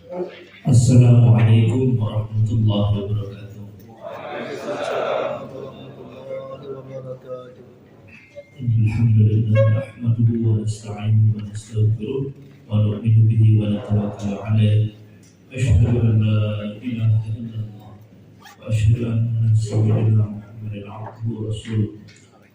Assalamualaikum warahmatullahi wabarakatuh. Alhamdulillah nahmaduhu wa nasta'inuhu wa nastaghfiruh wa nu'minu bihi wa natawakkalu 'alaihi. Asyhadu an la ilaha illallah wa asyhadu anna sayyidina Muhammadan 'abduhu wa rasuluh.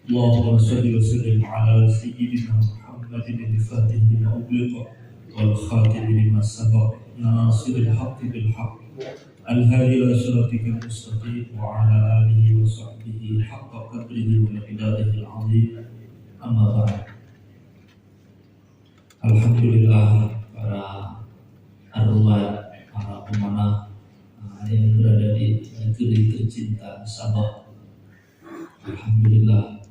Allahumma shalli wa sallim 'ala sayyidina Muhammadin al-fatih lima ughliqa wal khatim lima sabaqa nasiril haqqi bil haqq al-hadi ila siratikal mustaqim wa ala alihi wa sahbihi haqqa qadrihi wa miqdarihi al-'azim. Amma ba'd. Alhamdulillah para arwah, para pemanah yang berada di negeri tercinta Sabah. Alhamdulillah,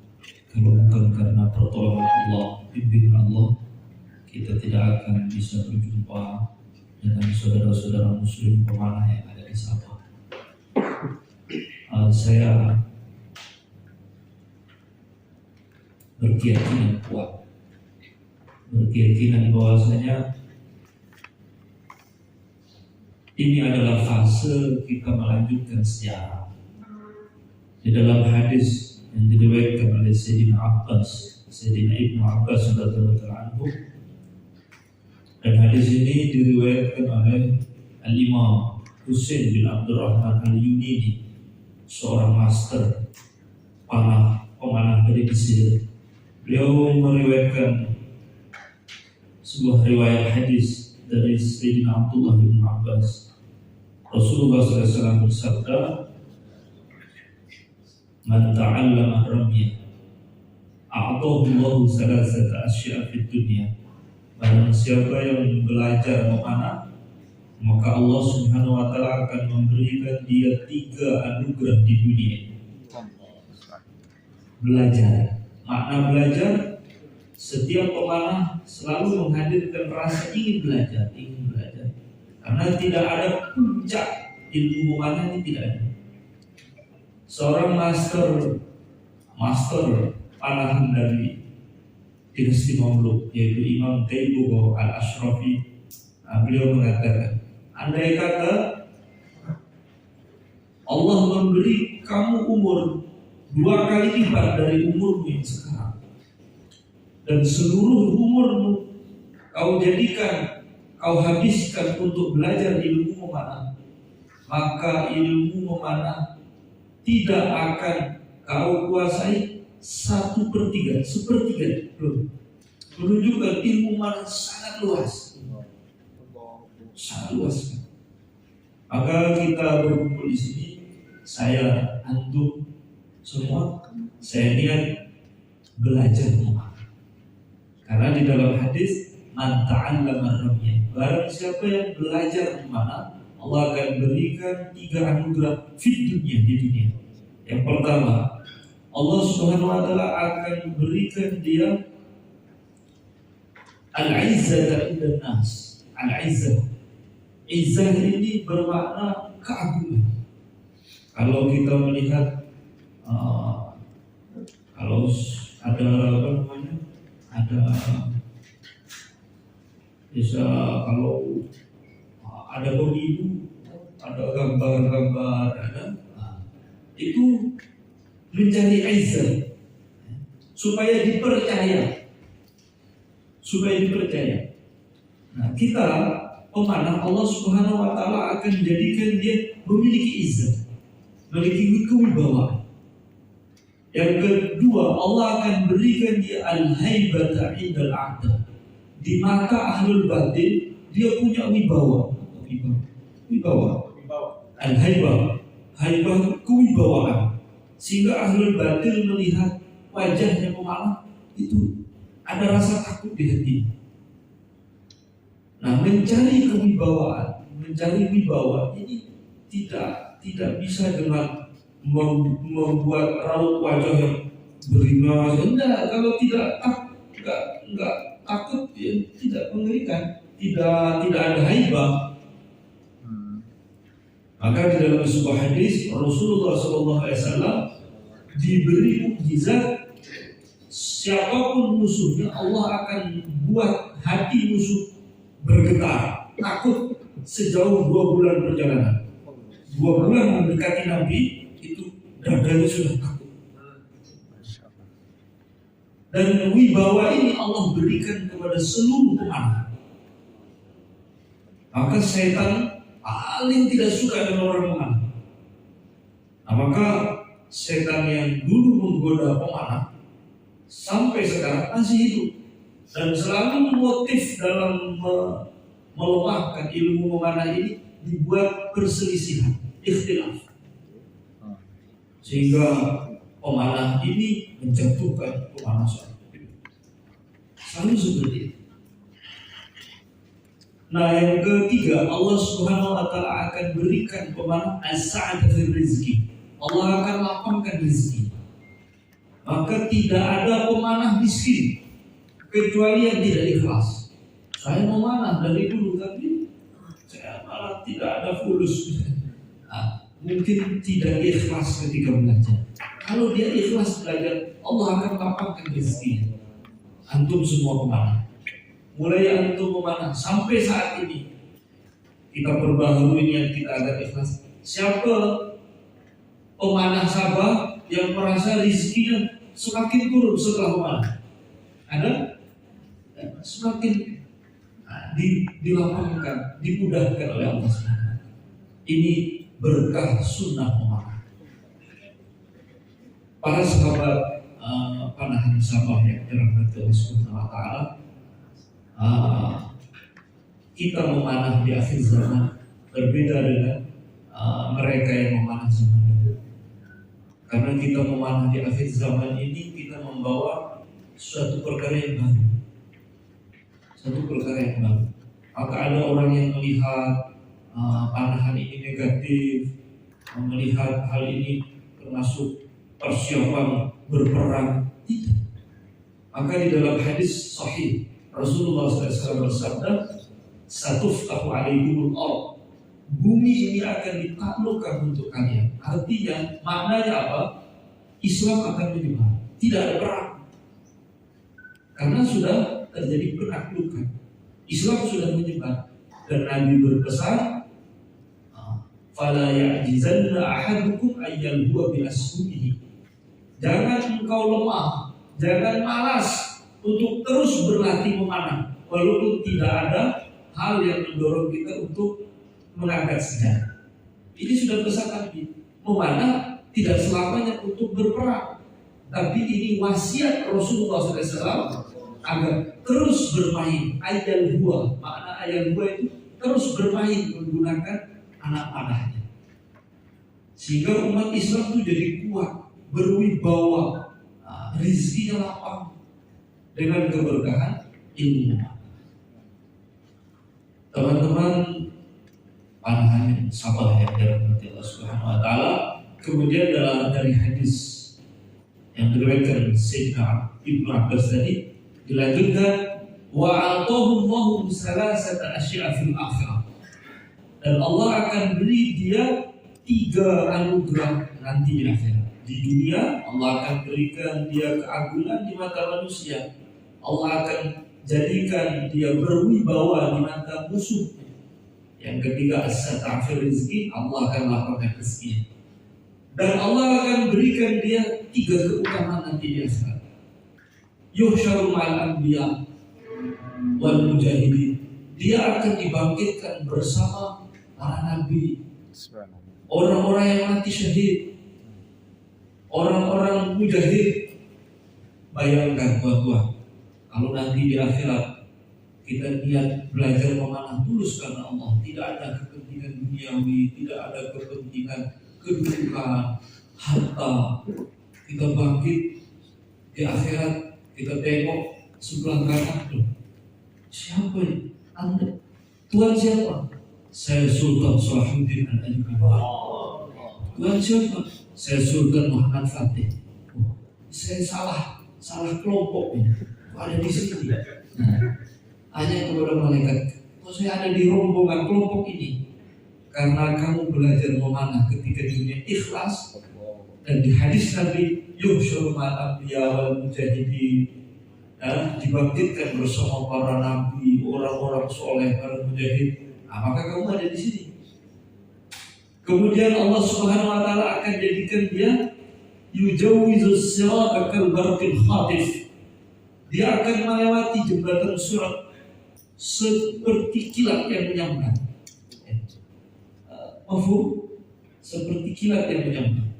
kalau bukan karena pertolongan Allah, bimbingan Allah, kita tidak akan bisa berjumpa dengan saudara-saudara muslim pemanah yang ada di Sabah. Saya berkeyakinan kuat, berkeyakinan bahwasanya ini adalah fase kita melanjutkan sejarah. Di dalam hadis yang diriwayatkan oleh Sayyidina Ibnu Abbas radhiyallahu anhu, dan hadis ini diriwayatkan oleh Al-Imam Husain bin Abdurrahman Al-Yunini, seorang master pemanah dari Mesir. Beliau meriwayatkan sebuah riwayat hadis dari Sayyidina Abdullah bin Abbas. Rasulullah SAW bersabda, "Man ta'allama ramya, a'tahu Allahu salasata asya' fid dunya." Barang siapa yang belajar memanah, maka Allah Subhanahu wa taala akan memberikan dia 3 anugerah di dunia. Belajar. Makna belajar, setiap pemanah selalu menghadirkan rasa ingin belajar. Karena tidak ada puncak ilmu memanah, ini tidak ada. Seorang master panahan dari dinasti Mamluk, yaitu Imam Taibu Al-Ashrafi, beliau mengatakan, andai kata Allah memberi kamu umur 2 kali lipat dari umurmu yang sekarang, dan seluruh umurmu kau habiskan untuk belajar ilmu memanah, maka ilmu memanah tidak akan kau kuasai 1/3, sepertiga belum. Menunjukkan ilmu memanah sangat luas. Maka kita berkumpul di sini, saya, antum semua, saya niat belajar memanah. Karena di dalam hadis, "Man ta'allama ramya", barang siapa yang belajar memanah, Allah akan berikan 3 anugerah di dunia. Yang pertama, Allah Subhanahu wa taala akan berikan dia al-izzah indan nas. Al-izzah. Izzah ini bermakna keagungan. Kalau kita melihat kalau ada bisa, kalau ada pemilu, ada gambar-gambar, itu mencari izzah supaya dipercaya. Nah, kita pemanah, Allah Subhanahu wa taala akan jadikan dia memiliki izzah, memiliki kewibawaan. Yang kedua, Allah akan berikan dia al-haibata indal a'da. Di mata ahlul batin dia punya wibawa. Al-haibah, kewibawaan. Sehingga ahlul batin melihat wajahnya pemanah itu ada rasa takut di hati. Nah, mencari kewibawaan, mencari wibawa ini tidak bisa dengan membuat raut wajah yang beringas. Enggak, kalau tidak takut, ya, tidak mengerikan, tidak ada haibah. Maka di dalam sebuah hadis Rasulullah SAW diberi mukjizat, siapapun musuhnya Allah akan buat hati musuh bergetar, takut sejauh 2 bulan perjalanan. 2 bulan mendekati Nabi, itu dadanya sudah takut. Dan wibawa ini Allah berikan kepada seluruh pemanah. Maka setan paling tidak suka dengan orang pemanah. Nah, maka setan yang dulu menggoda pemanah sampai sekarang masih hidup dan selalu motif dalam melemahkan ilmu memanah ini dibuat perselisihan, ikhtilaf, sehingga pemanah ini menjatuhkan pemanah selalu seperti itu. Nah, yang ketiga, Allah Subhanahu wa taala akan berikan pemanah as-sa'adah fil rizki. Allah akan lapangkan rezeki. Maka tidak ada pemanah miskin kecuali yang tidak ikhlas. Saya memanah dari dulu tapi saya malah tidak ada fulus. Nah, mungkin tidak ikhlas ketika belajar. Kalau dia ikhlas belajar, Allah akan lapangkan rezeki. Antum semua pemanah, mulai antum memanah sampai saat ini kita perbaharui niat kita agar ikhlas. Siapa pemanah Sabah yang merasa rezekinya semakin turun setelah memanah? Ada? Semakin dilapangkan, dimudahkan oleh Allah. Ini berkah sunnah memanah. Para sahabat panahan Sabah yang dirahmati Allah Subhanahu wa taala, kita memanah di akhir zaman berbeda dengan mereka yang memanah zaman dulu. Karena kita memanah di akhir zaman ini, kita membawa suatu perkara yang baru. Maka ada orang yang melihat panahan ini negatif, melihat hal ini termasuk persiapan berperang. Tidak. Maka di dalam hadis sahih Rasulullah SAW bersabda, "Satuftahu alaikumul ardh." Bumi ini akan ditaklukkan untuk kalian. Artinya, maknanya apa? Islam akan menyebar. Tidak ada perang. Karena sudah terjadi penaklukan. Islam sudah menyebar. Dan Nabi berpesan, "Fala ya'jizanna ahadukum ayyal huwa bi ashubihi." Jangan engkau lemah, jangan malas untuk terus berlatih memanah, walaupun tidak ada hal yang mendorong kita untuk mengangkat senjata. Ini sudah pesan Nabi. Memanah tidak selamanya untuk berperang, tapi ini wasiat Rasulullah SAW agar terus bermain. Ayal huwa, makna ayal huwa itu terus bermain menggunakan anak panahnya, sehingga umat Islam itu jadi kuat, berwibawa, rezekinya lapang dengan keberkahan ilmu. Teman-teman panahan Sabah yang dirahmati Allah Subhanahu wa taala, kemudian dari hadis yang diriwayatkan Sayyidina Ibnu Abbas tadi dilanjutkan, wa atahullahu salasata asya'a fil akhirah, dan Allah akan beri dia 3 anugerah nanti di akhirat. Di dunia Allah akan berikan dia keagungan di mata manusia. Allah akan jadikan dia berwibawa di mata musuh. Yang ketiga, as-sat'a fil rizki, Allah akan lapangkan rezeki. Dan Allah akan berikan dia 3 keutamaan nanti di akhirat. Yuhsyaru ma'al anbiya wal mujahidin. Dia akan dibangkitkan bersama para nabi, orang-orang yang mati syahid, orang-orang mujahid. Bayangkan tuan-tuan, kalau nanti di akhirat kita niat belajar memanah tulus karena Allah, tidak ada kepentingan duniawi, tidak ada kepentingan kedudukan, harta. Kita bangkit di akhirat, kita tengok sebelah kanan, siapa ini? Anda, Tuhan siapa? Saya Sultan Salahuddin Al-Ayyubi. Tuhan siapa? Saya Sultan Muhammad Fatih. Saya salah kelompok ini. Ada di sini. Hanya kepada malaikat, saya ada di rombongan kelompok ini karena kamu belajar memanah ketika dunia ikhlas. Dan di hadis Nabi, yuhsyarul anbiya wal mujahidin, dibangkitkan bersama para nabi, orang-orang soleh, para mujahid, maka kamu ada di sini. Kemudian Allah Subhanahu wa taala akan jadikan dia yujawizus sirata kal barqil khatif. Dia akan melewati jembatan surat seperti kilat yang menyambar. Seperti kilat yang menyambar.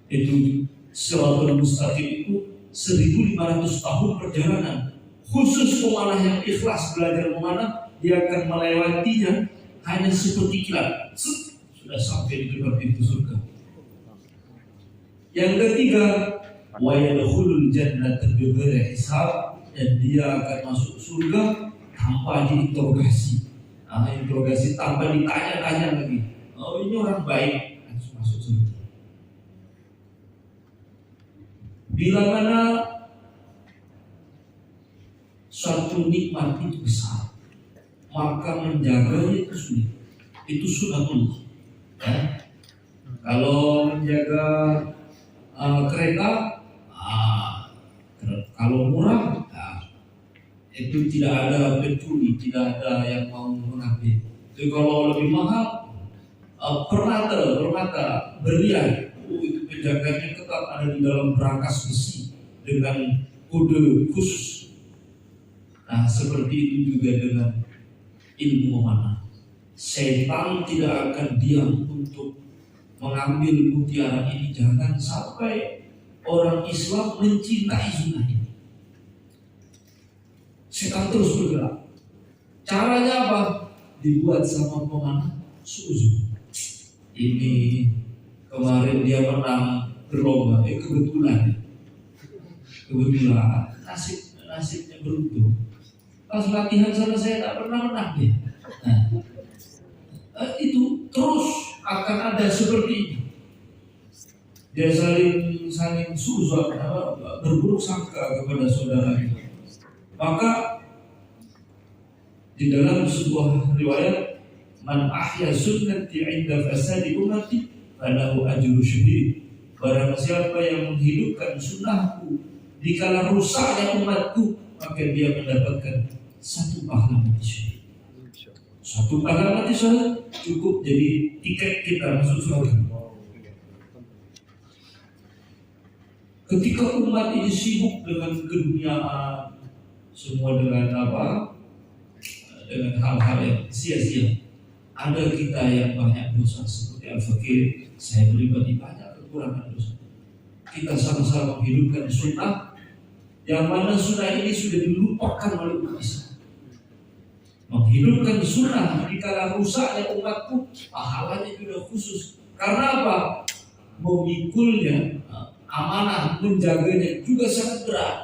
Itu siratul mustaqim itu 1500 tahun perjalanan. Khusus pemanah yang ikhlas belajar memanah, dia akan melewatinya hanya seperti kilat. Sudah sampai di depan pintu surga. Yang ketiga, wa yadkhulul jannata bighairi hisab, dan dia akan masuk surga tanpa diinterogasi. Interogasi tanpa ditanya-tanya lagi. Oh, ini orang baik, harus masuk surga. Bila mana suatu nikmat itu besar, maka menjaganya itu sulit. Itu sunatullah. Ya. Kalau menjaga kereta, kalau murah, itu tidak ada pencuri, tidak ada yang mau mengambil. Tapi kalau lebih mahal, permata, berlian, itu penjaganya ketat, ada di dalam brankas besi dengan kode khusus. Nah, seperti itu juga dengan ilmu memanah. Setan tidak akan diam untuk mengambil mutiara ini. Jangan sampai orang Islam mencintai sunnah ini. Setan terus bergerak. Caranya apa? Dibuat sama pemanah suzu. Ini kemarin dia menang berlomba. Kebetulan nasibnya beruntung. Pas latihan sana saya tak pernah menang dia. Itu terus akan ada seperti ini. Dia saling suzon, berburuk sangka kepada saudaranya. Maka di dalam sebuah riwayat, man ahya sunnati 'inda fasadi ummati falahu ajru syahid. Barang siapa yang menghidupkan sunnahku di kala rusaknya umatku, maka dia mendapatkan satu pahala mati syahid. Satu pahala mati syahid cukup jadi tiket kita masuk surga. Ketika umat ini sibuk dengan keduniaan, semua dengan dengan hal-hal yang sia-sia, ada kita yang banyak dosa seperti Al-Fakir. Saya pribadi banyak kekurangan dosa. Kita sama-sama menghidupkan sunnah, yang mana sunnah ini sudah dilupakan oleh umat Islam. Menghidupkan sunnah di kala rusaknya umatku, pahalanya juga khusus. Karena apa? Memikulnya, amanah, menjaganya juga sangat berat.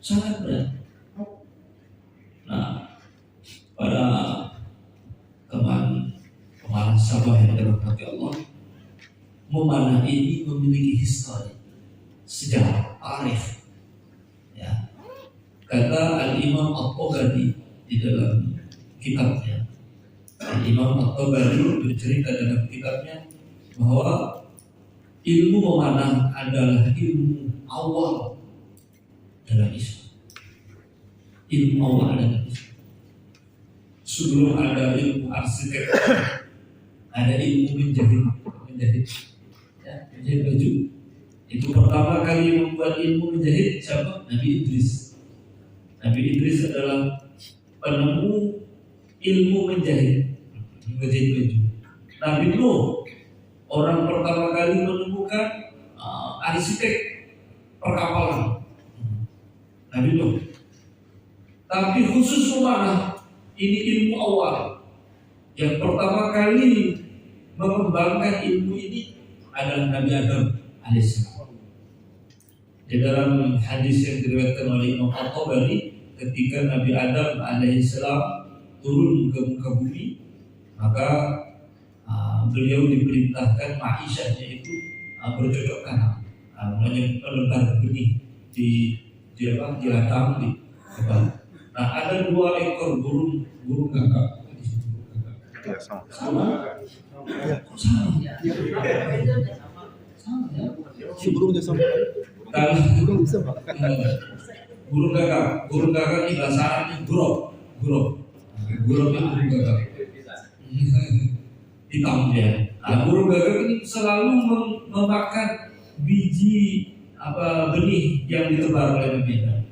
Sangat berat. Nah, pada teman sahabat yang dirahmati Allah, memanah ini memiliki histori, sejarah, tarikh. Ya. Kata Al-Imam At-Tabari di dalam kitabnya, Al-Imam At-Tabari bercerita dalam kitabnya bahwa ilmu memanah adalah ilmu awal dalam Islam. Ilmu awal dalam Islam. Sebelum ada ilmu arsitek, ada ilmu menjahit, ya, menjahit baju. Itu pertama kali membuat ilmu menjahit siapa? Nabi Idris. Nabi Idris adalah penemu ilmu menjahit baju. Nabi Nuh orang pertama kali menemukan arsitek perkapalan. Nabi Nuh. Tapi khusus memanah, ini ilmu awal. Yang pertama kali mengembangkan ilmu ini adalah Nabi Adam alaihissalam. Di dalam hadis yang diriwayatkan oleh Imam At-Tabari, ketika Nabi Adam alaihissalam turun ke muka bumi, maka beliau diperintahkan ma'isyahnya itu bercocok tanam, menebar benih di ladang di kebun. Nah, ada 2 ekor burung gagak. Sama. Si burungnya sama. Burung gagak ini bahasa Arabnya gurab. Burung itu gagak. Hitam dia. Nah, burung gagak ini selalu memakan biji benih yang ditebar oleh Nabi Adam.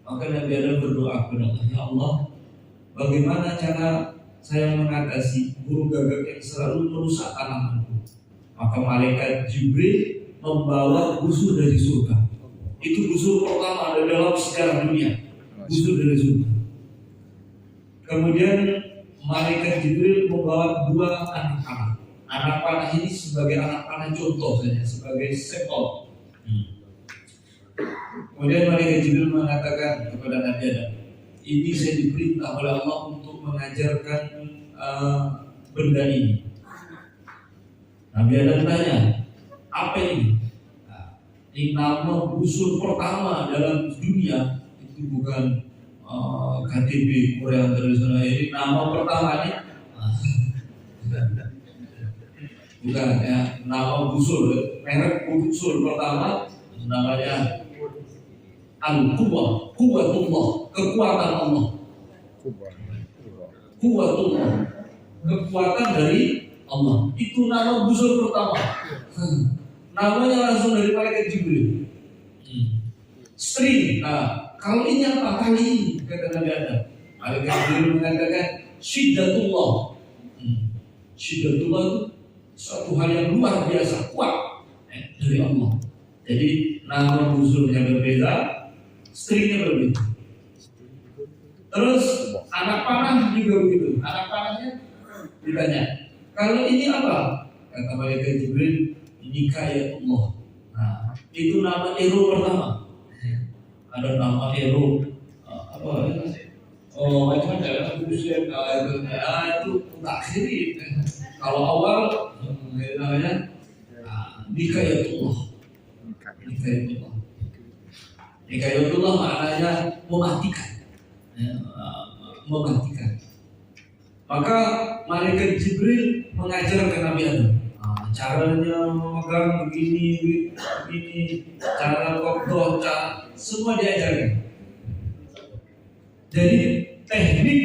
Maka Nabi Adam berdoa kepada Allah, ya Allah, bagaimana cara saya mengatasi burung gagak yang selalu merusak tanamanku? Maka malaikat Jibril membawa busur dari surga. Itu busur pertama ada dalam sejarah dunia. Busur dari surga. Kemudian malaikat Jibril membawa 2 anak panah. Anak panah ini sebagai anak panah contoh saja, sebagai sampel. Kemudian malaikat Jibril mengatakan kepada Nabi Adam, ini saya diperintah oleh Allah untuk mengajarkan benda ini. Nabi Adam tanya, apa ini? Nah, ini nama busur pertama dalam dunia. Itu bukan KTP Korea tradisional, ini nama pertamanya. Bukan ya, nama busur, merek busur pertama namanya Al-Quwwah, Quwwatullah, kekuatan Allah. Quwwatullah, kekuatan dari Allah. Itu nama busur pertama. Namanya langsung dari malaikat Jibril. String. Nah, kalau ini apa? Kali ini kata Nabi Adam. Malaikat Jibril mengatakan Syiddatullah. Syiddatullah itu suatu hal yang luar biasa, kuat dari Allah. Jadi nama busurnya berbeda, stringnya berbeda. Terus anak panah juga begitu. Anak panahnya ditanya, kalau ini apa? Kata malaikat Jibril, ini Kayatullah. Nah, itu nama hero pertama. Ada nama hero macam-macam Muslim, itu takhiri. Kalau awal namanya Nikayatullah. Nikayatullah. Nikayatullah maknanya mematikan. Mematikan. Maka malaikat Jibril mengajarkan Nabi Adam. Caranya memegang begini, cara kopdoh, semua diajarkan. Jadi teknik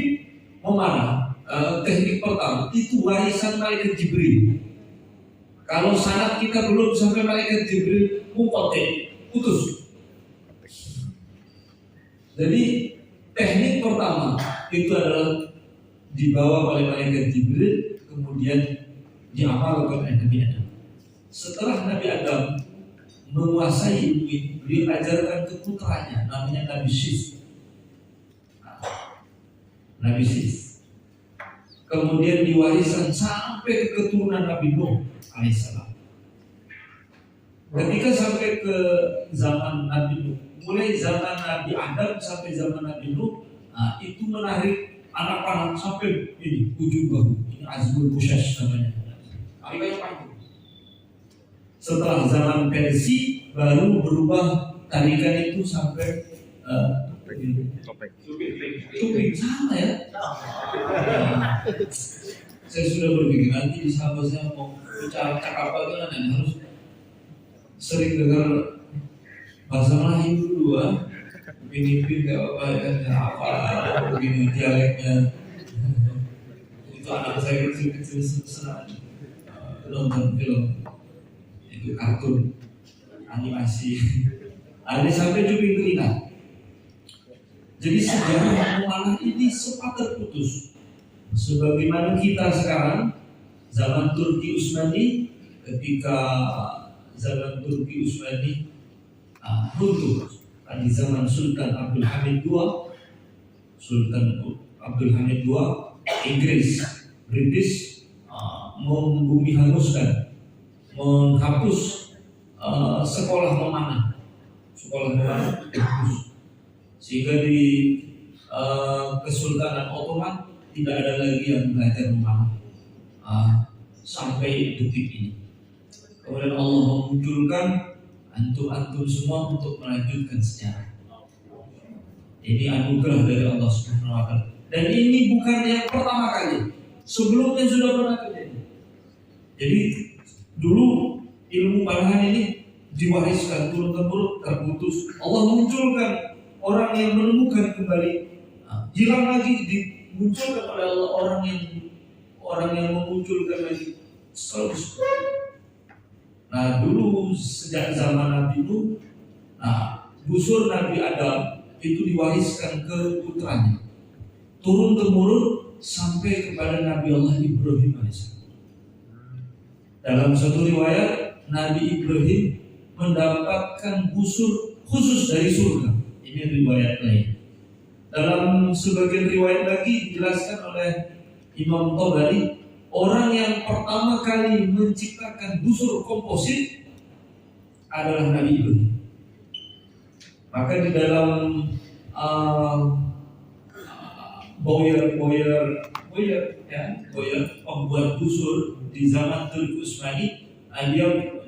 memanah, teknik pertama itu warisan malaikat Jibril. Kalau sanad kita belum sampai malaikat Jibril, putus. Jadi teknik pertama itu adalah dibawa oleh malaikat Jibril, kemudian diamalkan oleh Nabi Adam. Setelah Nabi Adam menguasai ilmu ini, beliau ajarkan ke putranya, namanya Nabi Syith. Nabi Syith. Kemudian diwariskan sampai ke keturunan Nabi Nuh alaihissalam. Ketika sampai ke zaman Nabi Nuh, mulai zaman Nabi Adam sampai zaman Nabi Nuh, itu menarik anak panah sampai ini ujung bahu. Ini Azmul Bushash namanya. Setelah zaman Persia baru berubah tarikan itu sampai topik sama ya. Saya sudah berpikir nanti di sahabat saya mau bicara cakap apa kan harus sering dengar bahasa Melayu dulu Pinipin gak apa begini dialeknya. Itu anak saya kecil senang nonton film itu kartun animasi. Ada sampai cuping telinga. Jadi sejarah memanah ini sempat terputus. Sebagaimana kita sekarang zaman Turki Utsmani, ketika zaman Turki Utsmani runtuh di zaman Sultan Abdul Hamid II, Inggris, British membumi hanguskan, menghapus sekolah memanah dihapus. Sehingga di Kesultanan Ottoman tidak ada lagi yang belajar memanah sampai detik ini. Kemudian Allah memunculkan antum semua untuk melanjutkan sejarah. Ini anugerah dari Allah Subhanahu wa Ta'ala. Dan ini bukan yang pertama kali. Sebelumnya sudah pernah terjadi. Jadi dulu ilmu panahan ini diwariskan turun-temurun, terputus. Allah munculkan orang yang menemukan kembali, hilang lagi, dimunculkan oleh Allah orang yang memunculkan lagi selalu busur. Nah dulu sejak zaman Nabi Nuh, busur Nabi Adam itu diwariskan ke putranya, turun temurun sampai kepada Nabi Allah Ibrahim AS. Dalam satu riwayat, Nabi Ibrahim mendapatkan busur khusus dari surga. Ini riwayat lain. Dalam sebagian riwayat lagi dijelaskan oleh Imam Tabari, orang yang pertama kali menciptakan busur komposit adalah Nabi Ibrahim. Maka di dalam boyer pembuat busur di zaman Turki Utsmani,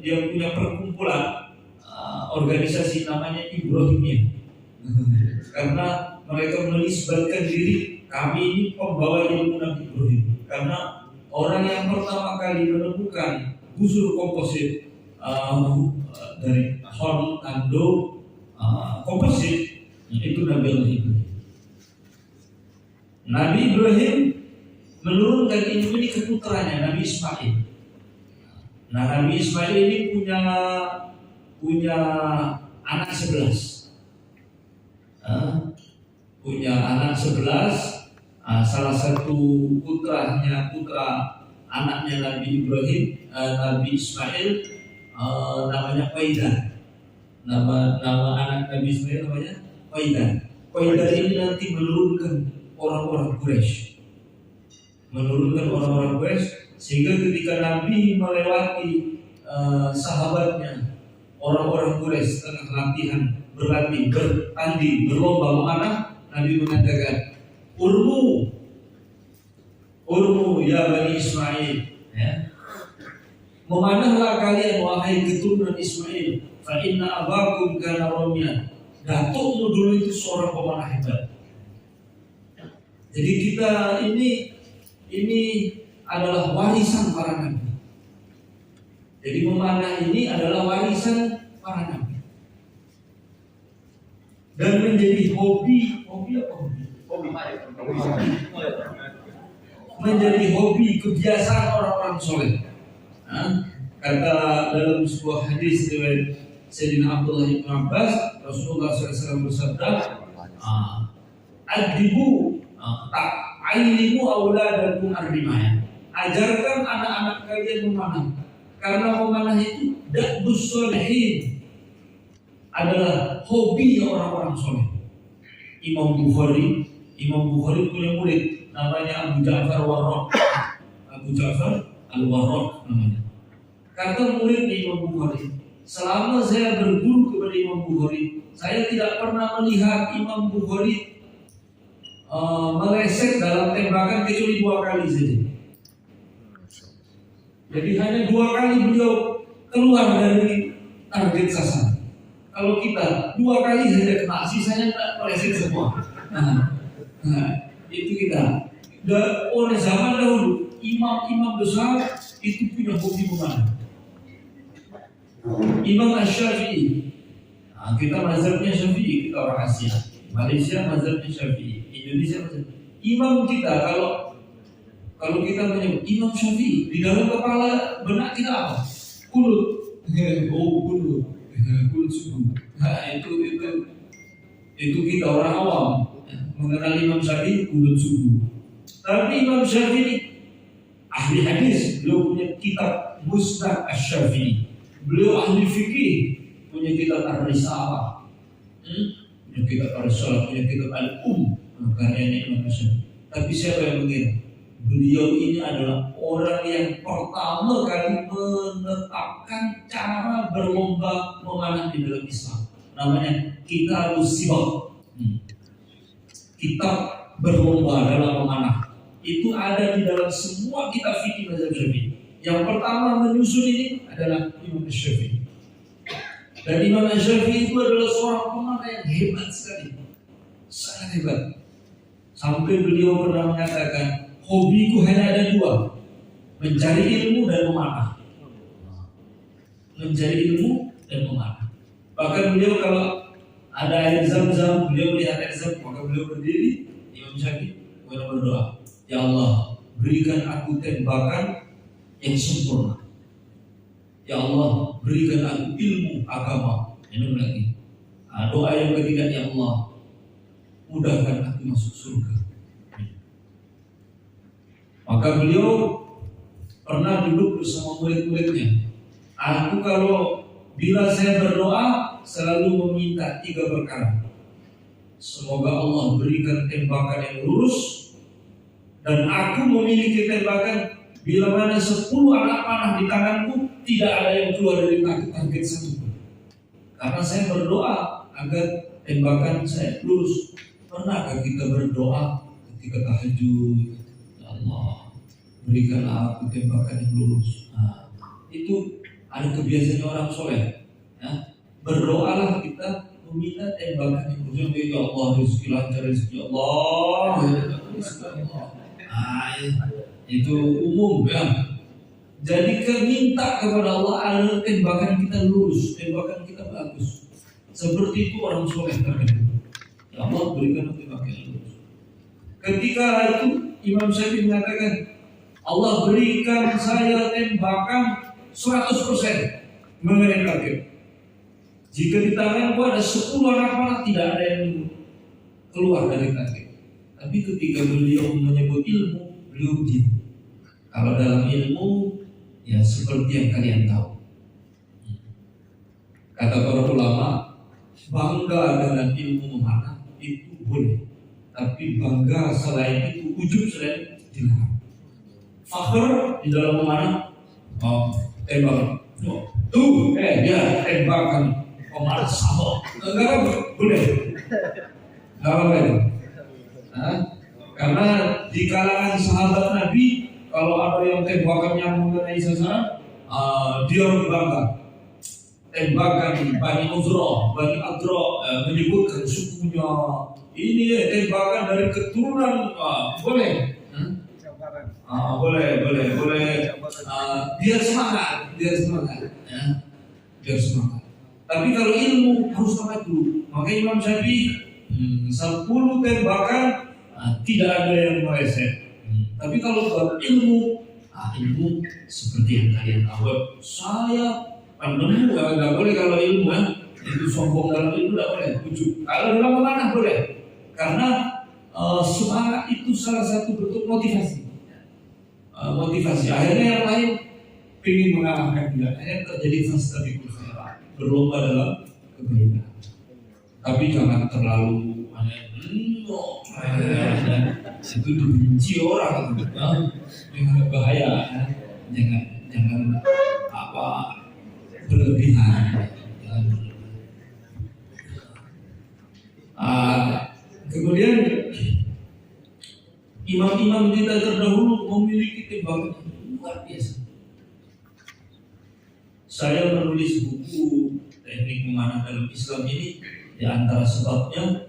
dia punya perkumpulan organisasi namanya Ibrahimiyah. Karena mereka menisbatkan diri, kami ini pembawa ilmu Nabi Ibrahim. Karena orang yang pertama kali menemukan busur komposit dari horn kando komposit itu Nabi Allah Ibrahim. Nabi Ibrahim menurunkan ilmu ini ke putranya Nabi Ismail. Nah, Nabi Ismail ini punya anak 11. Punya anak 11. Salah satu putra anaknya Nabi Ibrahim, Nabi Ismail, namanya Qaidan. Nama anak Nabi Ismail namanya Qaidan. Qaidan ini nanti menurunkan orang-orang Quraisy. Sehingga ketika Nabi melewati sahabatnya, orang-orang Quraisy tengah berlatih, bertanding, berlomba memanah, Nabi mengatakan, Urmu ya Bani Ismail, ya. Memanahlah kalian wahai keturunan Ismail, fa inna abakum kana ramyan. Datukmu dulu itu seorang pemanah hebat. Jadi kita ini adalah warisan para nabi. Jadi memanah ini adalah warisan para nabi. Dan menjadi hobi. Menjadi hobi kebiasaan orang-orang soleh. Kata dalam sebuah hadis dari Sayyidina Abdullah bin Abbas, Rasulullah SAW bersabda, Adibu ta'ailimu awladakum ar-rimayah. Ajarkan anak-anak kalian memanah, karena memanah itu da'bus sholihin, adalah hobi orang-orang soleh. Imam Bukhari punya murid namanya Abu Ja'far Al-Warraq namanya. Kata murid Imam Bukhari, selama saya berguru kepada Imam Bukhari, saya tidak pernah melihat Imam Bukhari meleset dalam tembakan kecuali 2 kali saja. Jadi hanya 2 kali beliau keluar dari target sasaran. Kalau kita 2 kali saja kena, sisanya tak meleset semua. Itu kita. Dan oleh zaman dahulu, imam-imam besar itu punya hobi memanah. Imam Asy-Syafi'i, kita mazhabnya Syafi'i, kita orang Asia. Malaysia mazhabnya Syafi'i, Indonesia mazhabnya. Imam kita kalau kita menyebut Imam Syafi'i, di dalam kepala benak kita apa? Kunut. Kunut subuh. Itu kita orang awam mengenal Imam Syafi'i kunut subuh. Tapi Imam Syafi'i ahli hadis, beliau punya kitab Musnad Asy-Syafi'i. Beliau ahli fikih, punya kitab Ar-Risalah, punya kitab Ar-Risalah, punya kitab karyanya Imam Syafi'i. Tapi siapa yang mengira? Beliau ini adalah orang yang pertama kali menetapkan cara berlomba memanah di dalam Islam. Namanya Kitabus Sibaq. Kitab berlomba dalam memanah. Itu ada di dalam semua kitab fikih mazhab Syafi'i. Yang pertama menyusun ini adalah Imam Syafi'i. Dan Imam Syafi'i itu adalah seorang pemanah yang hebat sekali, sangat hebat. Sampai beliau pernah mengatakan, hobiku hanya ada 2, mencari ilmu dan memanah. Mencari ilmu dan memanah. Bahkan beliau kalau ada air zam-zam, beliau melihat air zam, maka beliau berdiri, Imam Syafi'i, kemudian berdoa, ya Allah, berikan aku tembakan yang sempurna. Ya Allah, berikan aku ilmu agama. Ini lagi. Doa yang ketiga, ya Allah, mudahkan aku masuk surga. Maka beliau pernah duduk bersama murid-muridnya. Aku kalau bila saya berdoa selalu meminta 3 perkara. Semoga Allah berikan tembakan yang lurus, dan aku memiliki tembakan bila mana 10 anak panah di tanganku tidak ada yang keluar dari target satu. Karena saya berdoa agar tembakan saya lurus. Pernahkah kita berdoa ketika tahajud, ya Allah, berikanlah aku tembakan yang lurus. Nah, itu ada kebiasaan orang soleh. Ya. Berdoalah kita meminta tembakan yang lurus. Ya Allah, rezeki lancar, rezeki Allah, rezeki Allah. Nah, itu umum ya. Jadi minta kepada Allah agar tembakan kita lurus, tembakan kita bagus. Seperti itu orang soleh terkadang. Ya Allah, berikan tembakan yang lurus. Ketika itu Imam Syafi'i mengatakan, Allah berikan saya tembakan 100% mengenai target. Jika di tanganku ada 10 anak panah, tidak ada yang keluar dari target. Tapi ketika beliau menyebut ilmu, beliau diam. Kalau dalam ilmu, ya seperti yang kalian tahu. Kata para ulama, bangga dengan ilmu memanah itu boleh, tapi bangga selain itu, ujub selain dilarang. Fakhr di dalam memanah, tembak, dia tembakan pemanah sama, enggak boleh, enggak apa-apa itu. Karena di kalangan sahabat Nabi, kalau ada yang tembakannya mengenai sasaran, dia harus bangga. Tembakan Bani Uzra, Bani Adra menyebutkan sukunya. Ini tembakan dari keturunan, boleh. Boleh. Biar semangat. Ya. Biar semangat. Tapi kalau ilmu harus semangat dulu. Maka Imam Syafi'i 10 tembakan tidak ada yang meleset. Tapi kalau buat ilmu seperti yang kalian tahu. Saya pandemu nggak boleh kalau ilmu itu sombong dalam ilmu nggak boleh. Kalau dalam memanah boleh. Karena semangat itu salah satu bentuk motivasi. Motivasi. Akhirnya yang lain ingin mengalahkan dia. Akhirnya terjadi fastabiqul khairat, berlomba dalam kebaikan. Tapi jangan terlalu itu dibenci orang, dengan bahaya. Jangan berlebihan. Kemudian imam-imam kita terdahulu memiliki tembakan yang luar biasa. Saya menulis buku teknik memanah dalam Islam ini, di antara sebabnya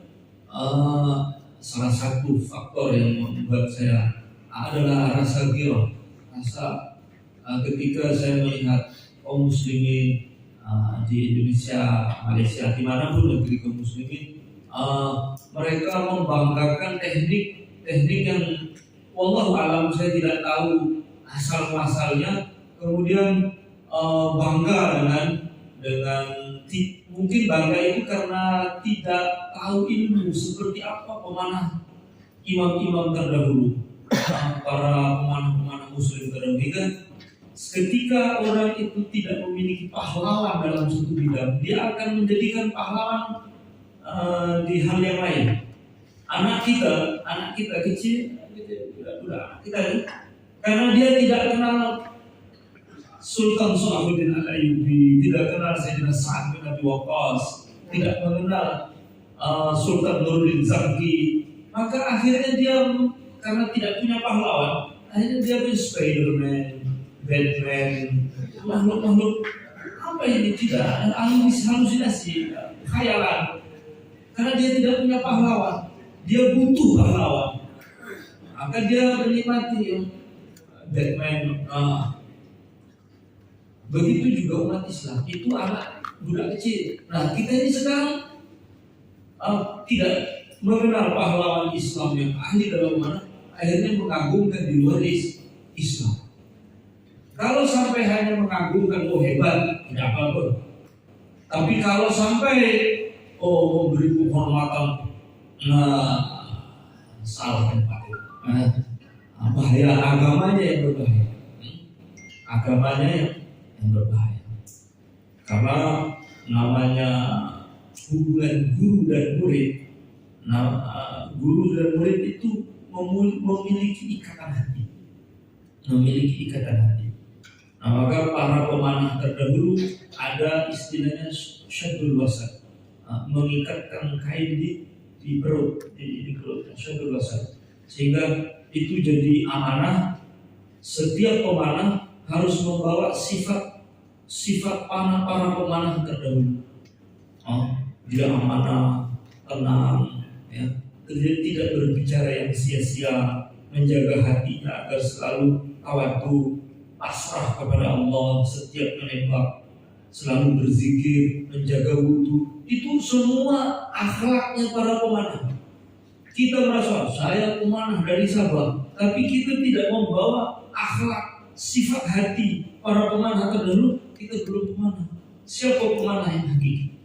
salah satu faktor yang membuat saya adalah rasa ghirah, rasa ketika saya melihat kaum muslimin di Indonesia, Malaysia, dimanapun negeri kaum muslimin, mereka membanggakan teknik yang wallahu alam saya tidak tahu asal muasalnya, kemudian bangga dengan mungkin bangga itu karena tidak tahu ilmu seperti apa pemanah imam-imam terdahulu, para pemanah muslim terdahulu. Kan ketika orang itu tidak memiliki pahlawan dalam suatu bidang, dia akan menjadikan pahlawan di hal yang lain. Anak kita kecil, budak kita, karena dia tidak kenal Sultan Salahuddin Al-Ayyubi, tidak kenal Sayyidina Sa'ad bin Abi Waqqas, tidak mengenal Sultan Nuruddin Zaki, maka akhirnya dia karena tidak punya pahlawan, akhirnya dia punya Spiderman, Batman, makhluk-makhluk apa ini, tidak halusinasi, khayalan. Karena dia tidak punya pahlawan, dia butuh pahlawan, maka dia menikmati Batman. Begitu juga umat Islam, itu anak budak kecil. Nah, kita ini sekarang tidak mengenal pahlawan Islam yang ahli dalam mana, akhirnya mengagungkan di luar Islam. Kalau sampai hanya mengagungkan, oh hebat, tidak apa-apa. Tapi kalau sampai memberi penghormatan, salah tempat itu. Bahaya, agamanya yang berbahaya. Agamanya yang berbahaya. Karena namanya hubungan guru dan murid. Guru dan murid itu memiliki ikatan hati. Memiliki ikatan hati. Maka para pemanah terdahulu ada istilahnya syadul wasat, mengikatkan kain di perut, di perut, syadul wasat, sehingga itu jadi amanah. Setiap pemanah harus membawa sifat panah para pemanah terdahulu. Dia amanah, tenang, ya, tidak berbicara yang sia-sia, menjaga hatinya agar selalu tawadu, pasrah kepada Allah setiap menembak, selalu berzikir, menjaga wudhu. Itu semua akhlaknya para pemanah. Kita merasa saya pemanah dari Sabah, tapi kita tidak membawa akhlak, sifat hati para pemanah terdahulu. Kita belum pemanah. Siapa pemanah yang hakiki?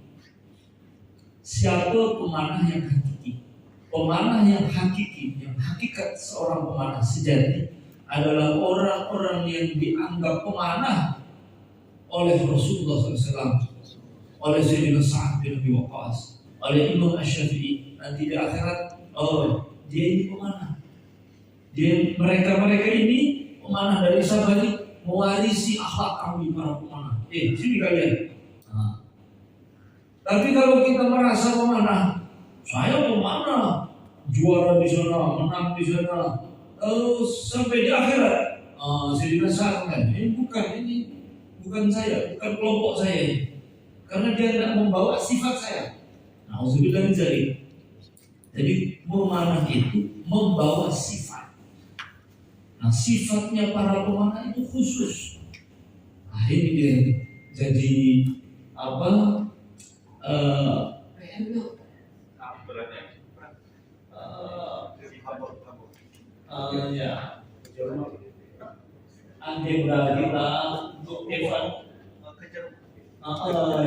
Siapa pemanah yang hakiki? Pemanah yang hakiki, yang hakikat seorang pemanah sejati adalah orang-orang yang dianggap pemanah oleh Rasulullah SAW, oleh Sayyidina Sa'ad bin Abi Waqqas, oleh Imam Asy-Syafi'i. Nanti di akhirat, dia ini pemanah. Mereka ini pemanah dari Sabah ini mewarisi akhlak kami para pemanah. Sini kalian. Tapi kalau kita merasa pemanah, saya pemanah, juara di sana, menang di sana, sampai di akhirat, Sayyidina Sa'ad kan, ini bukan saya, bukan kelompok saya, karena dia tidak membawa sifat saya. Nauzubillah min dzalik. Jadi pemanah itu membawa sifat. Sifatnya para pemanah itu khusus. Ini dia jadi apa? Ya, algebra kita untuk Evan,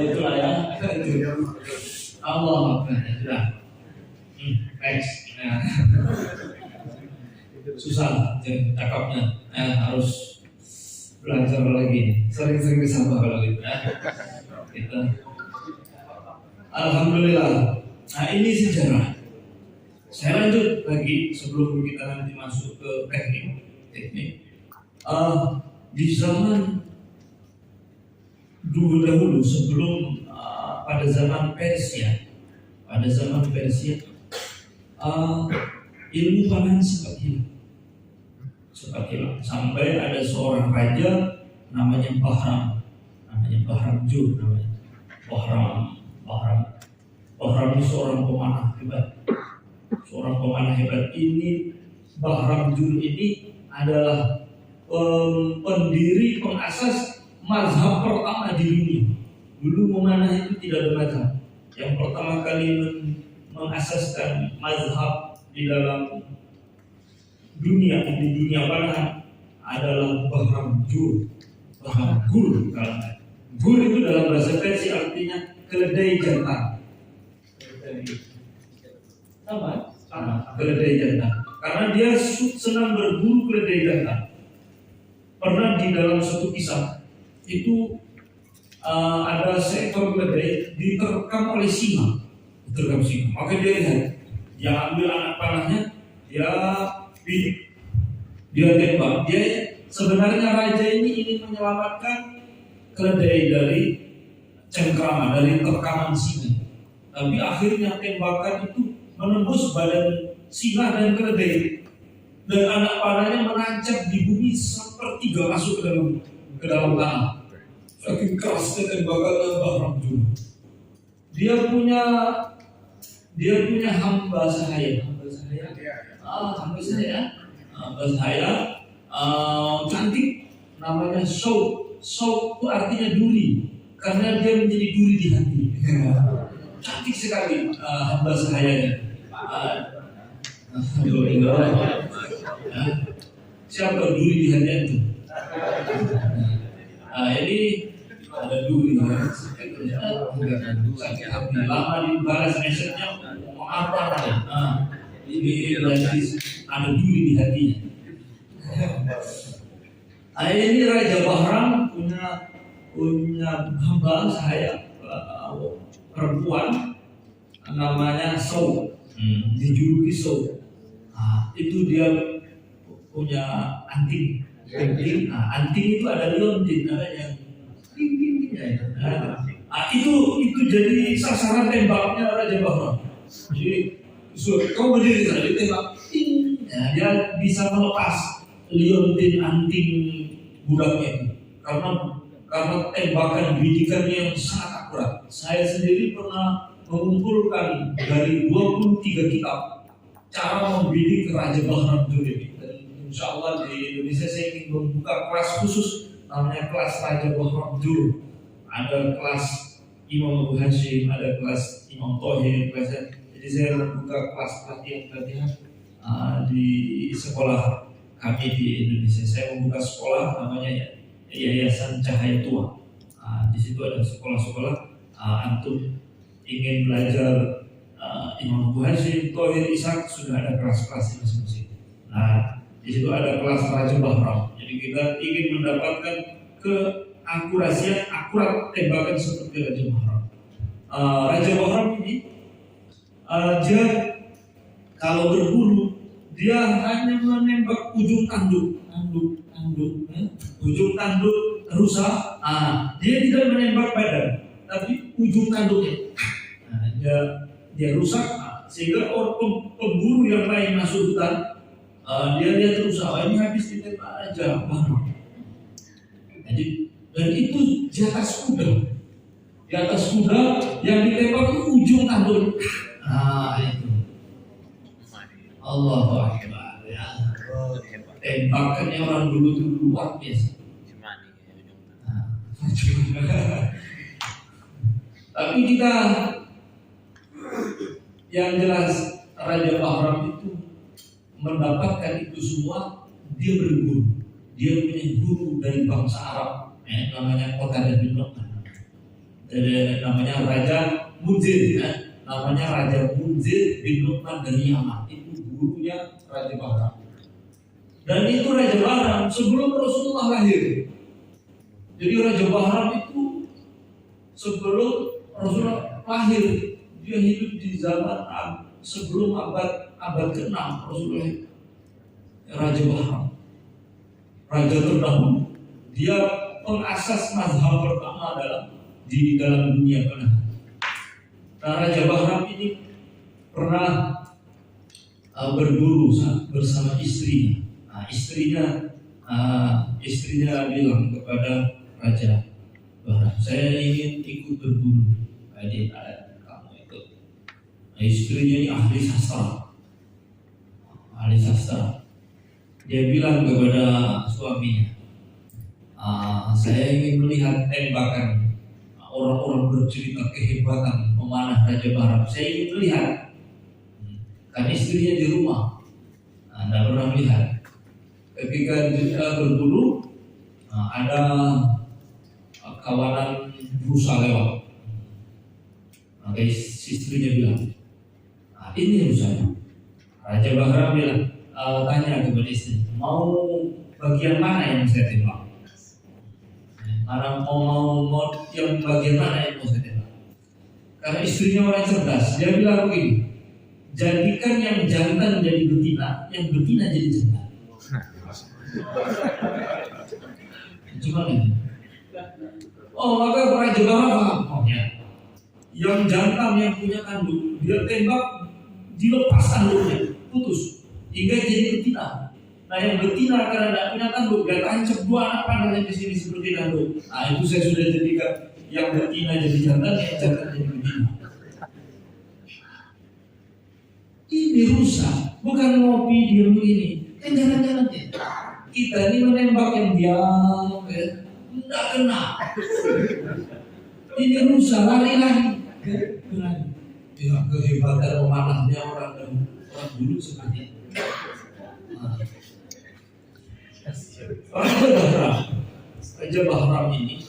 itulah ya. Allah sudah. Next. Susah cakapnya, harus belajar lagi. Sering-sering disapa kalau gitu ya. Kita. Alhamdulillah. Ini sejarah. Saya lanjut lagi sebelum kita nanti masuk ke teknik. Di zaman dahulu sebelum pada zaman Persia, ilmu panah sempat hilang. Sampai ada seorang raja namanya Bahram Jur namanya. Bahram ini seorang pemanah hebat. Ini Bahram Jur ini adalah pendiri pengasas mazhab pertama di dunia. Dulu memanah itu tidak ada mazhab. Yang pertama kali mengasaskan mazhab di dalam dunia panah adalah Bahram Jur. Gur itu dalam bahasa Persia artinya keledai jantan. Keledai jantan. Karena dia senang berburu keledai jantan. Pernah di dalam suatu kisah itu ada seekor keledai diterkam oleh singa. Maka dia lihat, dia ambil anak panahnya, dia tembak. Sebenarnya raja ini ingin menyelamatkan keledai dari cengkraman, dari terkaman singa. Tapi akhirnya tembakan itu menembus badan singa dan keledai, dan anak panahnya menancap di bumi sepertiga masuk ke dalam tanah. Saking kerasnya tembakan Bahram Jur. Dia punya hamba sahaya, cantik, namanya Shauk itu artinya duri, karena dia menjadi duri di hati. Cantik sekali hamba sahayanya. Siapa duri di hati itu? Ini ada duri. Sakit hati. Lama dibalas mesennya mau apa ya? Ini berarti ada duri di hatinya. Ini Raja Bahram punya hamba saya perempuan namanya Saw, dijuluki Saw. Itu dia punya anting. Anting itu ada liontin, ada yang itu jadi sasaran tembaknya Raja Bahram. Jadi kau berdiri sana ditembak, dia bisa melepas liontin anting budaknya itu karena tembakan bidikannya yang sangat akurat. Saya sendiri pernah mengumpulkan dari 23 kitab cara membidik Raja Bahram Duri. Dan insya Allah di Indonesia saya ingin membuka kelas khusus namanya kelas Raja Bahram Duri. Ada kelas Imam Abu Hashim, ada kelas Imam Thohir, jadi saya membuka kelas pelatihan di sekolah kami di Indonesia. Saya membuka sekolah namanya Yayasan Cahaya Tua. Di situ ada sekolah-sekolah. Antum ingin belajar Imam Abu Hashim, Thohir, Ishaq, sudah ada kelas-kelas masing-masing. Di situ ada kelas Raja Bahram. Jadi kita ingin mendapatkan keakurasian, akurat tembakan seperti Raja Bahram. Raja Bahram ini dia kalau berburu dia hanya menembak ujung tanduk, ujung tanduk rusa. Dia tidak menembak badan, tapi ujung tanduknya. Dia rusak, sehingga orang pemburu yang lain masuk hutan, dia lihat rusak, ini habis ditembak Raja Bahram. Jadi, dan itu di atas kuda yang ditembak ke ujung tanduk. Itu Allahu Akbar ya. Tembakannya orang dulu itu luar biasa. Tapi kita yang jelas Raja Bahram itu mendapatkan itu semua, dia berguru. Dia punya guru dari bangsa Arab, namanya Qatadah bin Nu'man. Namanya Raja Munzir, namanya Raja Munzir bin Nu'man dari Yaman. Itu gurunya Raja Bahram. Dan itu Raja Bahram sebelum Rasulullah lahir. Jadi Raja Bahram itu sebelum Rasulullah lahir, dia hidup di zaman sebelum abad ke-6 Rasulullah. Raja Bahram, raja terdahulu, dia pengasas mazhab pertama di dalam dunia pernah. Raja Bahram ini pernah berburu bersama istrinya. Istrinya bilang kepada Raja Bahram, saya ingin ikut berburu. Jadi kamu ikut. Istrinya ini ahli sastra. Dia bilang kepada suaminya, saya ingin melihat tembakan orang-orang bercerita kehebatan memanah Raja Bahram. Saya ingin melihat. Kan istrinya di rumah, tidak pernah melihat. Ketika dia berburu, ada kawanan rusa lewat. Maka istrinya bilang, ini rusanya. Raja Bahram bilang, tanya kepada istri, mau bagian mana yang saya tembak? Mau yang bagian mana yang mau saya tembak? Karena istrinya orang cerdas, dia bilang begini, jadikan yang jantan jadi betina, yang betina jadi jantan. Cuma ini. Maka Raja Bahram yang jantan yang punya tanduk, dia tembak, dilepas tanduknya, putus hingga jadi betina. Nah yang betina karena tidak punya tanduk, dia tancap dua anak panahnya di sini seperti tanduk. Itu saya sudah jadikan yang betina jadi jantan, yang jantan jadi betina. Ini rusak, bukan ngopi diam ini. Kan jangan-jangan kita ini menembak yang diam, tidak kena. Ini rusak, lari-lari. Kehebatan memanahnya orang dulu seperti itu. Raja Bahram ini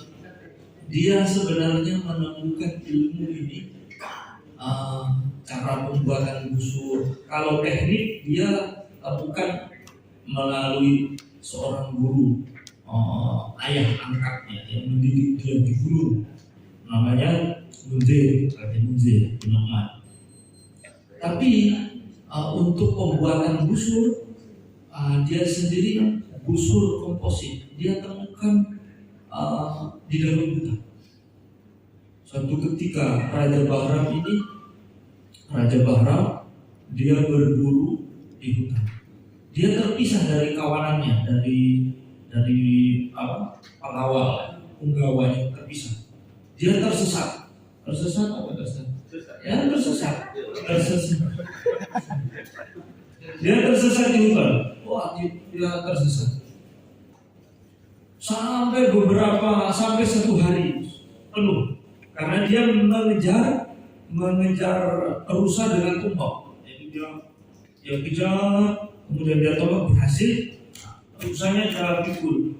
dia sebenarnya menemukan ilmu ini, cara pembuatan busur. Kalau teknik dia bukan melalui seorang guru, ayah angkatnya yang mendidik dia di guru, namanya Raja Munzir bin Nu'man. Tapi untuk pembuatan busur dia sendiri busur komposit dia temukan di dalam hutan. Suatu ketika Raja Bahram dia berburu di hutan. Dia terpisah dari kawanannya, dari pengawal, penggawanya terpisah. Dia tersesat. Tersesat apa tersesat? Ya tersesat. Dia tersesat di hutan. Wah, dia tersesat. Sampai 1 hari penuh. Karena dia mengejar rusa dengan tumbak. Jadi dia kejar, kemudian dia tolak berhasil, rusanya dia pikul.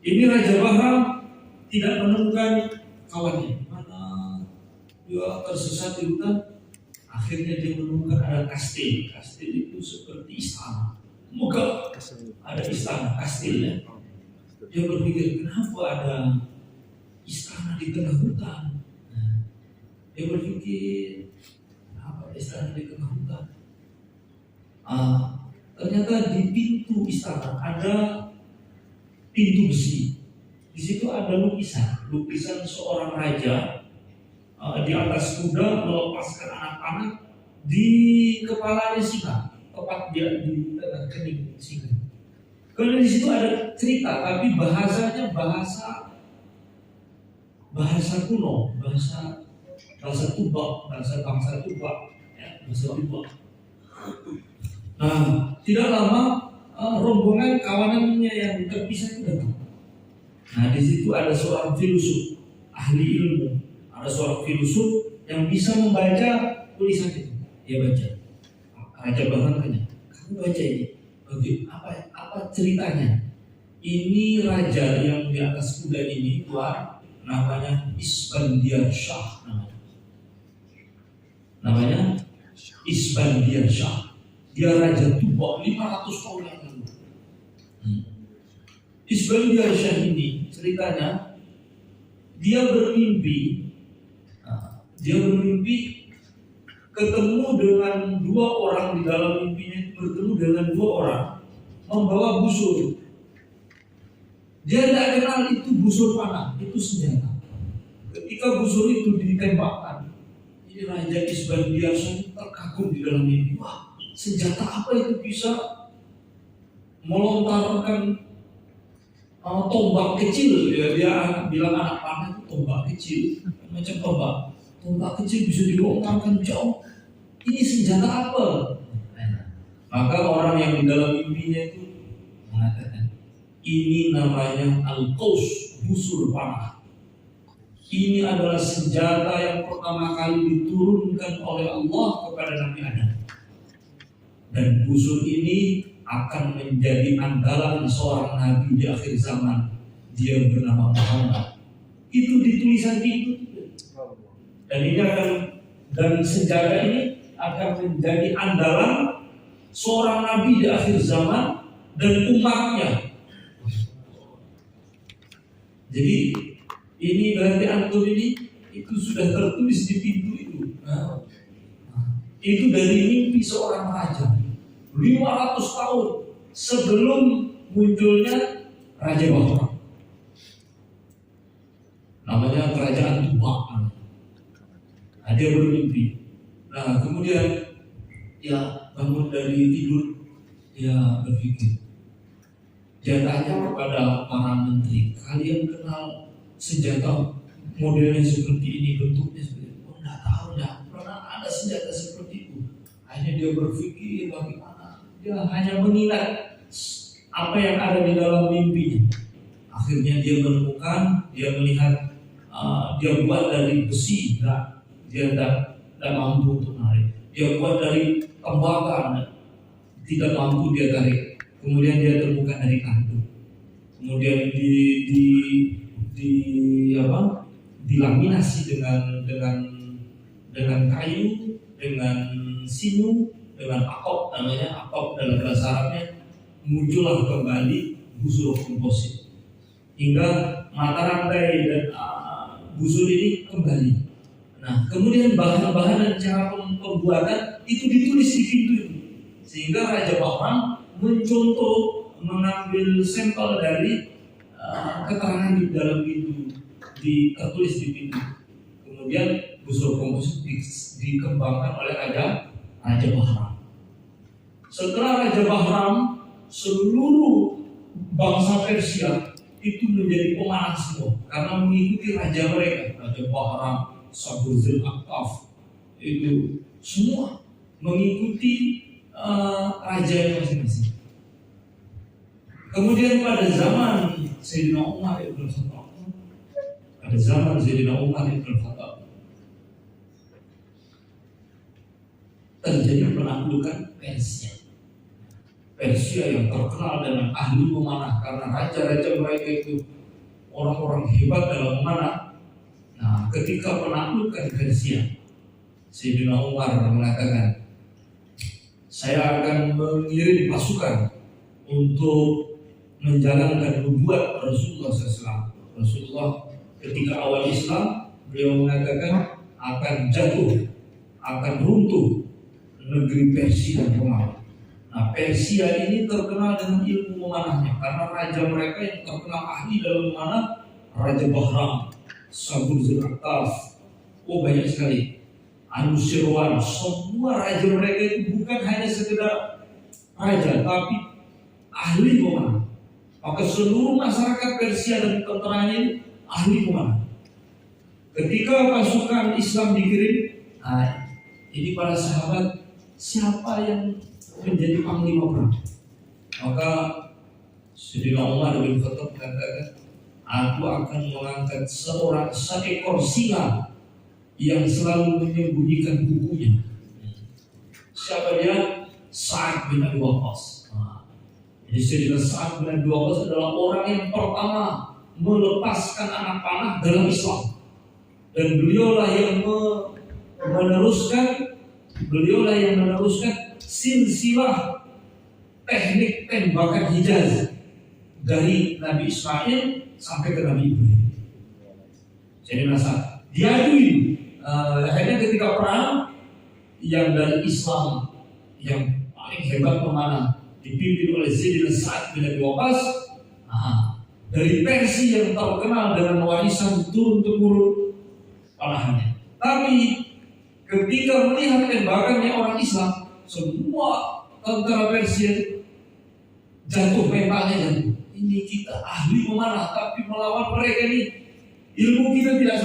Ini Raja Bahram tidak menemukan kawannya. Mana dia tersesat di hutan. Akhirnya dia menemukan ada kastil. Kastil itu seperti istana. Semoga ada istana kastilnya. Dia berpikir, kenapa ada istana di tengah hutan? Dia berpikir, kenapa istana di tengah hutan? Ternyata di pintu istana ada pintu besi. Di situ ada lukisan seorang raja di atas kuda melepaskan anak panah di kepalanya singa, tepat dia di tengah kening singa. Karena di situ ada cerita, tapi bahasanya bahasa kuno, bahasa Tumbak, bahasa bangsa Tumbak, ya, bahasa Tumbak. Nah, tidak lama rombongan kawanannya yang terpisah itu datang. Nah, di situ ada seorang filosof, ahli ilmu, ada seorang filosof yang bisa membaca tulisan itu. Dia baca. Raja Bahram tanya, kamu baca ini? Apa ceritanya? Ini raja yang di atas kuda ini tuan, namanya Isfandiar Shah namanya Isfandiar Shah. Dia raja Tumbak 500 tahun yang lalu. Isfandiar Shah ini ceritanya dia bermimpi ketemu dengan 2 orang di dalam mimpinya, bertemu dengan 2 orang membawa busur. Dia tidak kenal itu busur panah, itu senjata. Ketika busur itu ditembakkan, ini Raja Isfandiar Shah terkagum di dalam mimpi. Wah, senjata apa itu bisa melontarkan tombak kecil? Dia bilang anak panah itu tombak kecil, macam tombak kecil bisa dilontarkan jauh. Ini senjata apa? Maka orang yang di dalam mimpinya itu mengatakan, ini namanya Al-Qaus, busur panah. Ini adalah senjata yang pertama kali diturunkan oleh Allah kepada Nabi Adam. Dan busur ini akan menjadi andalan seorang nabi di akhir zaman. Dia bernama Muhammad. Itu di tulisan itu. Dan senjata ini akan menjadi andalan seorang nabi di akhir zaman dan umatnya. Jadi ini berarti antum ini itu sudah tertulis di pintu itu. Itu dari mimpi seorang raja 500 tahun sebelum munculnya Raja Bahram. Namanya kerajaan Tumbak. Dia bermimpi. Nah, kemudian dia bangun dari tidur, dia berpikir. Dia tanya kepada para menteri, kalian kenal senjata modelnya seperti ini, bentuknya seperti itu? Oh, enggak tahu, enggak pernah ada senjata seperti itu. Akhirnya dia berpikir bagaimana. Dia hanya mengingat apa yang ada di dalam mimpinya. Akhirnya dia menemukan, dia melihat dia buat dari besi, dia tidak mampu untuk menarik. Dia buat dari tembaga, tidak mampu dia tarik. kemudian dia temukan dari kandung, kemudian dilaminasi dengan kayu, dengan sinuh, dengan akop, namanya akop dalam bahasa Arabnya, muncullah kembali busur komposit hingga mata rantai dan busur ini kembali. Nah, kemudian bahan-bahan dan cara pembuatan itu ditulis di pintu ini, sehingga Raja Bahram mengambil sampel dari keterangan di dalam pintu, tertulis di pintu. Kemudian busur komposit dikembangkan oleh Raja Bahram. Setelah Raja Bahram, seluruh bangsa Persia itu menjadi pemanah semua karena mengikuti raja mereka, Raja Bahram, Saburzil Aktaf, itu semua mengikuti raja masing-masing. Kemudian pada zaman Sayyidina Umar ibn Khattab, terjadi penaklukan Persia yang terkenal dengan ahli memanah karena raja-raja mereka itu orang-orang hebat dalam memanah. Nah, ketika penaklukan Persia, Sayyidina Umar mengatakan, saya akan mengirim pasukan untuk menjalankan nubuat Rasulullah SAW. Rasulullah ketika awal Islam, beliau mengatakan akan runtuh negeri Persia dan Romawi. Nah, Persia ini terkenal dengan ilmu memanahnya karena raja mereka yang terkenal ahli dalam memanah, Raja Bahram, Saburzil Aktaf, banyak sekali, Anusirwan. Semua raja mereka itu bukan hanya sekedar raja, tapi ahli memanah. Maka seluruh masyarakat Persia dan tenteranya ini ahli memanah. Ketika pasukan Islam dikirim, ini para sahabat, siapa yang menjadi panglima perang? Maka Sayyidina Umar bin Khattab mengatakan, aku akan mengangkat seekor singa yang selalu menyembunyikan bukunya. Siapa dia? Sa'ad bin Abi Waqqas. Jadi Sayyidina Sa'ad bin Abi Waqqas adalah orang yang pertama melepaskan anak panah dalam Islam, dan beliaulah yang meneruskan silsilah teknik tembakan Hijaz dari Nabi Ismail sampai ke Nabi Ibrahim. Jadi diadui. Akhirnya ketika perang yang dari Islam yang paling hebat pemanah dipimpin oleh Sayyidina Sa'ad bin Abi Waqqas, dari Persia yang terkenal dengan warisan turun-temurun panahannya. Tapi ketika melihat tembakannya orang Islam, semua tentara Persia jatuh mentalnya. Ini kita ahli memanah, tapi melawan mereka ini ilmu kita tidak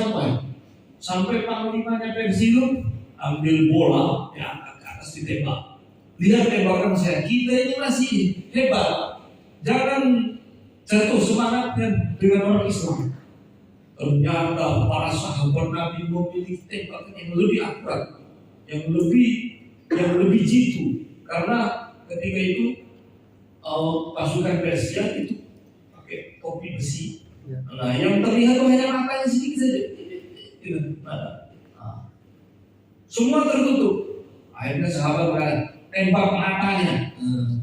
sampai panglimanya Persia ambil bola, angkat ke atas ditembak. Lihat tembakan saya, kita ini masih hebat. Jangan jatuh semangat dengan orang Islam. Ternyata para sahabat Nabi memiliki tembakan yang lebih akurat, yang lebih jitu. Karena ketika itu pasukan Persia itu pakai topi besi. Nah, yang terlihat hanya matanya sedikit saja. Semua tertutup. Akhirnya sahabat berkata, tembak matanya.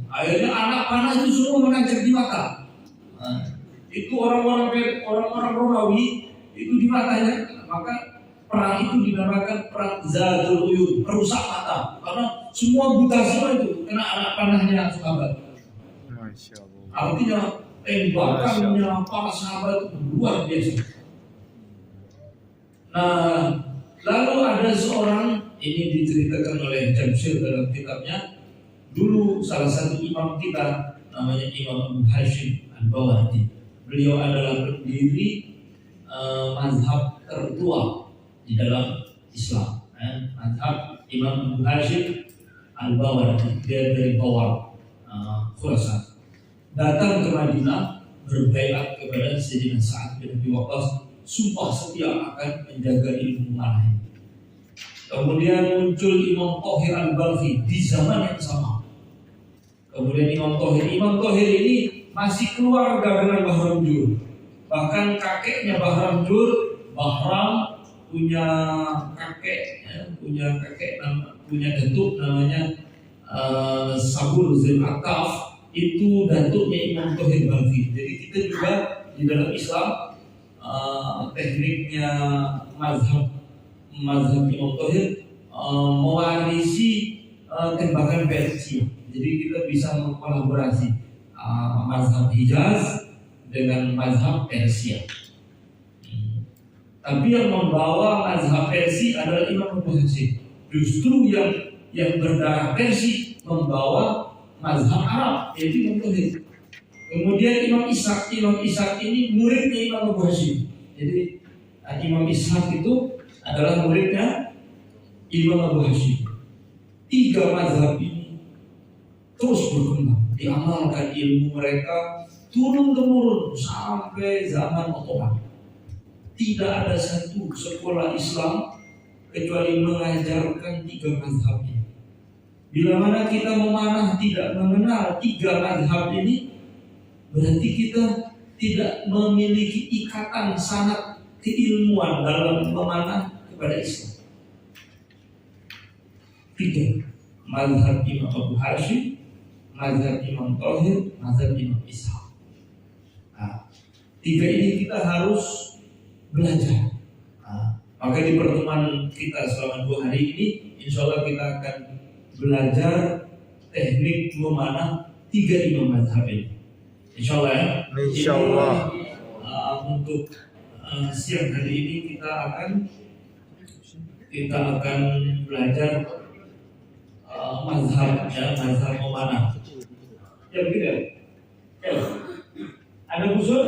Akhirnya anak panah itu semua menancap di mata. Itu orang-orang Romawi itu di matanya. Maka perang itu dinamakan perang Zadul Uyun, perusak mata, karena semua buta semua itu kena anak panahnya sahabat. Artinya tembakannya para sahabat itu luar biasa. Nah, lalu ada seorang, ini diceritakan oleh Jamsyir dalam kitabnya. Dulu salah satu imam kita namanya Imam Abu Hashim Al-Bawardi. Beliau adalah pendiri mazhab tertua di dalam Islam. Mazhab Imam Abu Hashim Al-Bawardi, dia dari Bawar, Khurasan. Datang ke Madinah berbaiat kepada Sayyidina Sa'ad bin Abi Waqqas, sumpah setia akan menjaga ilmu memanah. Kemudian muncul Imam Thahir Al-Balkhi di zaman yang sama. Kemudian Imam Thohir. Imam Thohir ini masih keluarga dengan Bahram Jur. Bahkan kakeknya Bahram Jur, Bahram punya kakek, punya datuk namanya Sabur Zul Akaf, itu datuknya Imam Thohir Balkhi. Jadi kita juga di dalam Islam tekniknya mazhab Imam Thohir mewarisi tembakan Persia. Jadi kita bisa mengkolaborasi mazhab Hijaz dengan mazhab Persia. Tapi yang membawa mazhab Persia adalah Imam Abu Hasyim. Justru yang berdarah Persia membawa mazhab Arab, yaitu Imam Thohir. Kemudian Imam Ishaq ini muridnya Imam Abu Hasyim. Jadi Imam Ishaq itu adalah muridnya Imam Abu Hasyim. 3 mazhab ini terus berkembang, diamalkan ilmu mereka turun temurun sampai zaman Ottoman. Tidak ada satu sekolah Islam kecuali mengajarkan 3 mazhab ini. Bila mana kita memanah tidak mengenal 3 mazhab ini, berarti kita tidak memiliki ikatan sanad keilmuan dalam memanah kepada Islam. 3 mazhab Imam Abu Hasyim, mazhab Imam Thohir, mazhab Imam Ishaq. 3 ini kita harus belajar. Maka di pertemuan kita selama 2 hari ini, insya Allah kita akan belajar teknik memanah 3 imam mazhab ini. Insya Allah ya. Insya Allah. Untuk siang hari ini kita akan belajar mazhab memanah. Ya begitu ya. Ada usul?